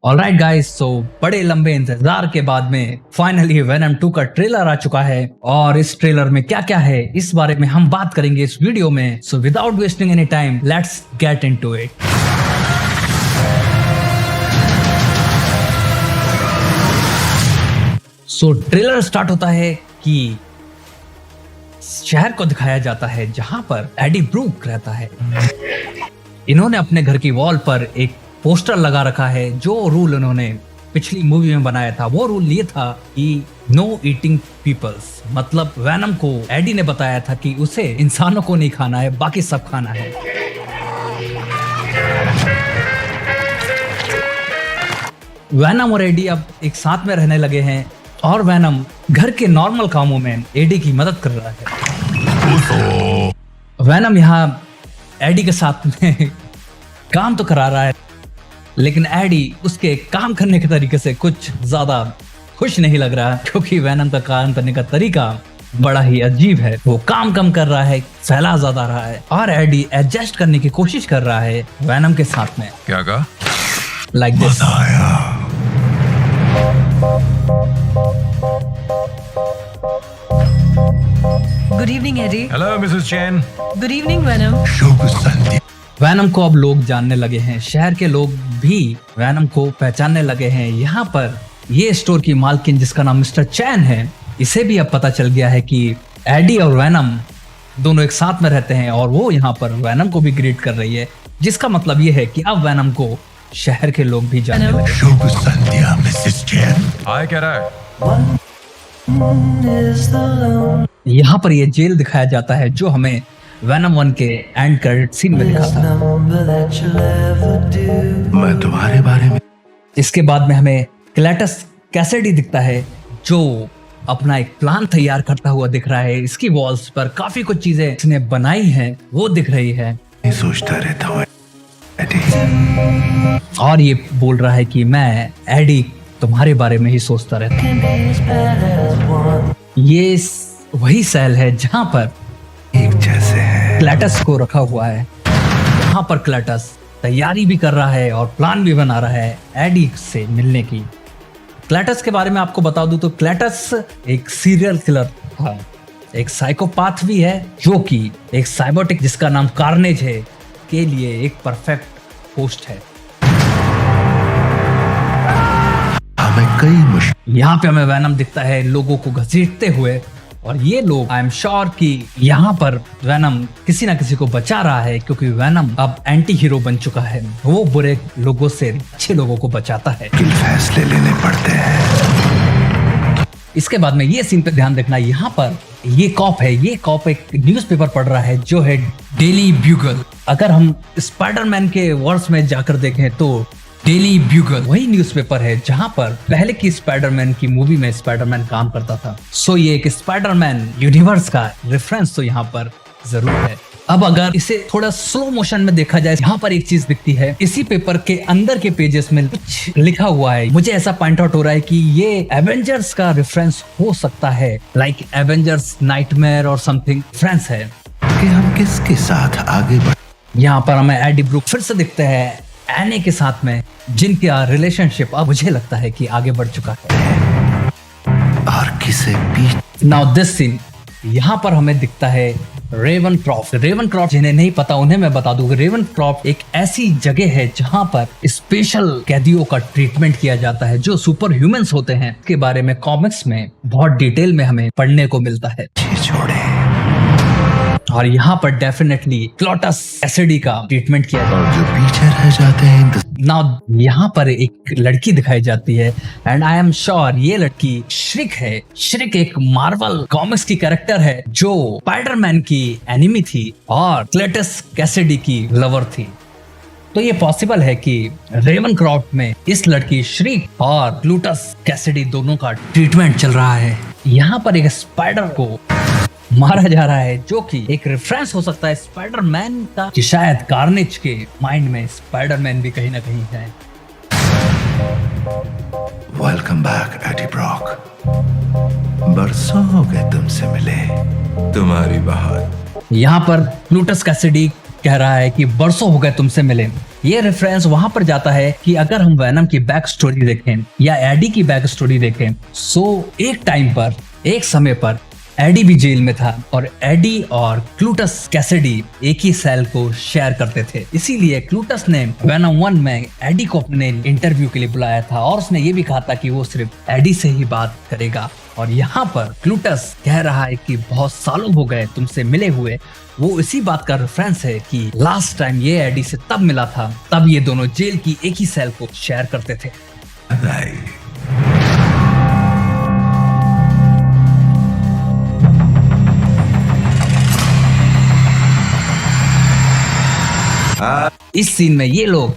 Alright guys, सो बड़े लंबे इंतजार के बाद में फाइनली वेनम 2 का ट्रेलर आ चुका है और इस ट्रेलर में क्या क्या है इस बारे में हम बात करेंगे इस वीडियो में। So without wasting any time let's get into it. So trailer start होता है कि शहर को दिखाया जाता है जहां पर एडी ब्रूक रहता है। इन्होंने अपने घर की वॉल पर एक पोस्टर लगा रखा है। जो रूल उन्होंने पिछली मूवी में बनाया था वो रूल ये था कि नो ईटिंग पीपल्स, मतलब वैनम को एडी ने बताया था कि उसे इंसानों को नहीं खाना है, बाकी सब खाना है। वैनम और एडी अब एक साथ में रहने लगे हैं और वैनम घर के नॉर्मल कामों में एडी की मदद कर रहा है। वैनम यहाँ एडी के साथ में काम तो करा रहा है, लेकिन एडी उसके काम करने के तरीके से कुछ ज्यादा खुश नहीं लग रहा, क्योंकि वैनम का काम करने का तरीका बड़ा ही अजीब है। वो काम कम कर रहा है, फैला ज्यादा रहा है और एडी एडजस्ट करने की कोशिश कर रहा है वैनम के साथ में। क्या कहा? Like this. Good evening, Eddie. Hello, Mrs. Chen. Good evening, Venom. Venom को अब लोग जानने लगे हैं, शहर के लोग भी वैनम को पहचानने लगे हैं। यहाँ पर ये स्टोर की मालकिन जिसका नाम मिस्टर चैन है, इसे भी अब पता चल गया है कि एडी और वैनम दोनों एक साथ में रहते हैं और वो यहाँ पर वैनम को भी ग्रीट कर रही है, जिसका मतलब ये है कि अब वैनम को शहर के लोग भी जानने लगे। शुभ संध्या, मिसेस चैन। हाय, क्या रहा है? यहाँ पर ये जेल दिखाया जाता है जो हमें वैनम 1 के एंड क्रेडिट सीन में दिखा था। मैं तुम्हारे बारे में। इसके बाद में हमें क्लेटस कैसिडी दिखता है जो अपना एक प्लान तैयार करता हुआ दिख रहा है। इसकी वॉल्स पर काफी कुछ चीजें इसने बनाई हैं वो दिख रही है। सोचता रहता हूँ और ये बोल रहा है कि मैं एडी तुम्हारे बारे में ही सोचता रहता हूँ। ये वही सेल है जहां पर एक जैसे है क्लेटस को रखा हुआ है। यहाँ पर क्लेटस तैयारी भी कर रहा है और प्लान भी बना रहा है एडी से मिलने की। क्लेटस के बारे में आपको बता दूं तो क्लेटस एक सीरियल किलर था, एक साइकोपाथ भी है, जो कि एक साइबोटिक जिसका नाम कार्नेज है के लिए एक परफेक्ट होस्ट है। यहाँ पे हमें वैनम दिखता है लोगों को घसीटते हुए, और ये लोग आई एम श्योर कि यहाँ पर वैनम किसी ना किसी को बचा रहा है, क्योंकि वैनम अब एंटी हीरो बन चुका है। वो बुरे लोगों से अच्छे लोगों को बचाता है। फैसले लेने पड़ते हैं। इसके बाद में ये सीन पे ध्यान रखना, यहाँ पर ये कॉप है, ये कॉप एक न्यूज़पेपर पढ़ रहा है जो है डेली ब्यूगल। अगर हम स्पाइडरमैन के वर्ड्स में जाकर देखें तो डेली ब्यूगल वही न्यूज़पेपर है जहां पर पहले की स्पाइडरमैन की मूवी में स्पाइडरमैन काम करता था। सो ये एक स्पाइडरमैन यूनिवर्स का रेफरेंस तो यहाँ पर जरूर है। अब अगर इसे थोड़ा स्लो मोशन में देखा जाए, यहाँ पर एक चीज दिखती है, इसी पेपर के अंदर के पेजेस में कुछ लिखा हुआ है। मुझे ऐसा पॉइंट आउट हो रहा है कि ये एवेंजर्स का रेफरेंस हो सकता है, लाइक एवेंजर्स नाइटमेयर और समथिंग रेफरेंस है कि हम किसके साथ आगे बढ़। यहाँ पर हमें एडी ब्रूक फिर से दिखते हैं एनी के साथ में, जिनका रिलेशनशिप अब मुझे लगता है कि आगे बढ़ चुका है। और किसे पीछे। नाउ दिस सीन, यहाँ पर हमें दिखता है रेवन क्रॉफ्ट। रेवन क्रॉफ्ट जिन्हें नहीं पता उन्हें मैं बता दूं, रेवन क्रॉफ्ट एक ऐसी जगह है जहाँ पर स्पेशल कैदियों का ट्रीटमेंट किया जाता है जो सुपर ह्यूमंस होते हैं। इसके बारे में कॉमिक्स में बहुत डिटेल में हमें पढ़ने को मिलता है। छोड़े। और यहाँ पर डेफिनेटली क्लेटस कैसिडी का ट्रीटमेंट किया जाता है। जो पीछे रह जाते हैं। नाउ यहाँ पर एक लड़की दिखाई जाती है एंड आई एम श्योर ये लड़की श्रिक है। श्रिक एक मार्वल कॉमिक्स की कैरेक्टर है जो स्पाइडरमैन की एनिमी थी और क्लेटस कैसिडी की लवर थी। तो ये पॉसिबल है कि रेवन क्रॉफ्ट में इस लड़की श्रिक और क्लेटस कैसिडी दोनों का ट्रीटमेंट चल रहा है। यहाँ पर एक स्पाइडर को मारा जा रहा है जो कि एक रेफरेंस हो सकता है स्पाइडरमैन का, कि शायद कार्नेज के माइंड में स्पाइडरमैन भी कहीं ना कहीं है। Welcome back Eddie Brock. बरसों हो गए तुमसे मिले, तुम्हारी बहार। यहाँ पर क्लेटस कैसिडी कह रहा है कि बरसों हो गए तुमसे मिले। ये रेफरेंस वहां पर जाता है कि अगर हम वैनम की बैक स्टोरी देखें या एडी की बैक स्टोरी देखें, सो एक टाइम पर, एक समय पर एडी भी जेल में था और एडी और क्लूटस कैसिडी एक ही सेल को शेयर करते थे। इसीलिए क्लूटस ने वेनम 1 में एडी को अपने इंटरव्यू के लिए बुलाया था और उसने ये भी कहा था कि वो सिर्फ एडी से ही बात करेगा। और यहाँ पर क्लूटस कह रहा है कि बहुत सालों हो गए तुमसे मिले हुए। वो इसी बात का रेफरेंस है कि लास्ट टाइम ये एडी से तब मिला था, तब ये दोनों जेल की एक ही सेल को शेयर करते थे। इस सीन में ये लोग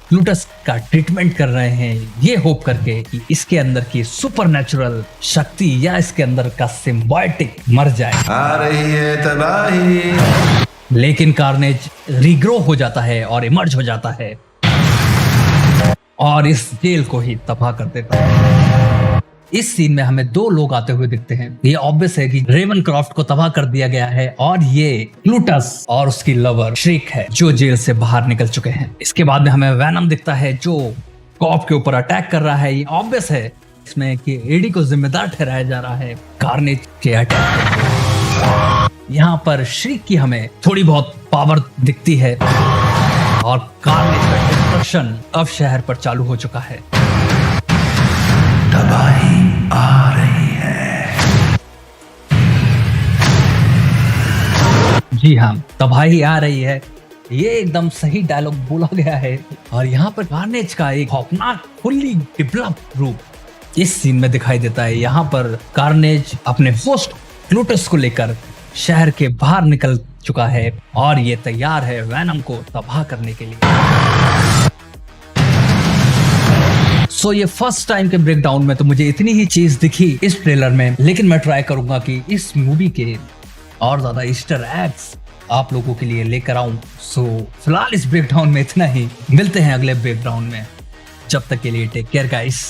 क्लूटस का ट्रीटमेंट कर रहे हैं, ये होप करके कि इसके अंदर की सुपरनैचुरल शक्ति या इसके अंदर का सिम्बायोटिक मर जाए। आ रही है तबाही। लेकिन कार्नेज रीग्रो हो जाता है और इमर्ज हो जाता है और इस जेल को ही तबाह कर देता है। इस सीन में हमें दो लोग आते हुए दिखते हैं। ये ऑब्वियस है कि रेवनक्रॉफ्ट को तबाह कर दिया गया है और ये क्लूटस और उसकी लवर श्रीक है जो जेल से बाहर निकल चुके हैं। इसके बाद में हमें वैनम दिखता है जो कॉप के ऊपर अटैक कर रहा है। ये ऑब्वियस है इसमें कि एडी को जिम्मेदार ठहराया जा रहा है कार्नेज के अटैक। यहाँ पर श्रीक की हमें थोड़ी बहुत पावर दिखती है और कार्नेज का डिस्ट्रक्शन अब शहर पर चालू हो चुका है। तबाही आ रही है। जी हाँ, तबाही आ रही है। ये एकदम सही डायलॉग बोला गया है। और यहाँ पर कार्नेज का एक खौफनाक फुल्ली डेवलप रूप इस सीन में दिखाई देता है। यहाँ पर कार्नेज अपने होस्ट क्लूटस को लेकर शहर के बाहर निकल चुका है और ये तैयार है वैनम को तबाह करने के लिए। सो ये फर्स्ट टाइम के ब्रेकडाउन में तो मुझे इतनी ही चीज दिखी इस ट्रेलर में, लेकिन मैं ट्राई करूंगा कि इस मूवी के और ज्यादा ईस्टर एग्स आप लोगों के लिए लेकर आऊं। सो फिलहाल इस ब्रेकडाउन में इतना ही। मिलते हैं अगले ब्रेकडाउन में। जब तक के लिए टेक केयर गाइस।